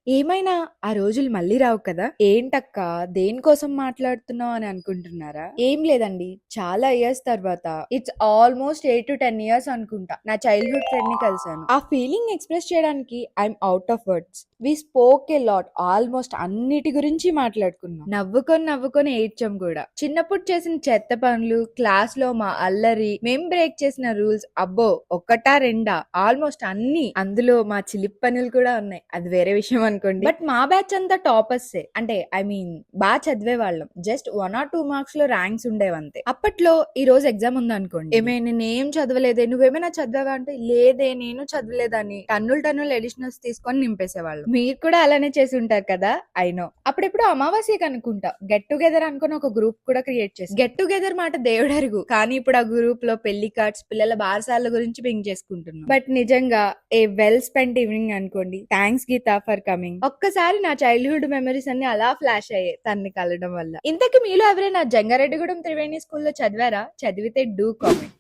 ఏమైనా ఆ రోజులు మళ్ళీ రావు కదా! ఏంటక్కా దేనికోసం మాట్లాడుతున్నావు అని అనుకుంటున్నారా? ఏం లేదండి. చాలా ఇయర్స్ తర్వాత ఇట్స్ ఆల్మోస్ట్ 8-10 ఇయర్స్ అనుకుంటా. నా చైల్డ్‌హుడ్ ఫ్రెండ్‌ని కలిసాను. ఆ ఫీలింగ్ ఎక్స్‌ప్రెస్ చేయడానికి I'm out of words. We spoke a lot. Almost అన్నిటి గురించి మాట్లాడుకున్నాం. నవ్వుకొని ఏడ్చాం కూడా. చిన్నప్పుడు చేసిన చెత్త పనులు, క్లాస్‌లో మా అల్లరి, మేం బ్రేక్ చేసిన రూల్స్ అబ్బో! ఒక్కటా రెండా ఆల్మోస్ట్ అన్నీ. అందులో మా చిలిపి పనులు కూడా ఉన్నాయి. అది వేరే విషయం అనుకోండి. బట్ మా బ్యాచ్ అంతా టాపర్సే. అంటే ఐ మీన్ బాగా చదివే వాళ్ళం. జస్ట్ 1 or 2 మార్క్స్ లో ర్యాంక్స్ ఉండేవంతే. అప్పట్లో ఈ రోజు ఎగ్జామ్ ఉందనుకోండి, ఏమే నేనేం చదవలేదే, నువ్వేమైనా చదివావా అంటే లేదే నేను చదవలేదని టన్నులు ఎడిషనల్స్ తీసుకొని నింపేసేవాళ్ళు. మీరు కూడా అలానే చేసి ఉంటారు కదా. I know. అప్పుడెప్పుడు అమావాస్యకి అనుకుంటా గెట్ టుగెదర్ అనుకుని ఒక గ్రూప్ కూడా క్రియేట్ చేసి గెట్ టుగెదర్ మాట దేవుడరుగు, కానీ ఇప్పుడు ఆ గ్రూప్ లో పెళ్లి కార్డ్స్, పిల్లల బారసాల గురించి పింక్ చేసుకుంటున్నాం. బట్ నిజంగా ఏ వెల్ స్పెంట్ ఈవినింగ్ అనుకోండి. Thanks Geetha for coming. ఒక్కసారి నా చైల్డ్‌హుడ్ మెమరీస్ అన్ని అలా ఫ్లాష్ అయ్యాయి తన్ని కలవడం వల్ల. ఇంతకీ మీలో ఎవరైనా జంగారెడ్డిగూడెం త్రివేణి స్కూల్లో చదివారా? చదివితే డూ కామెంట్.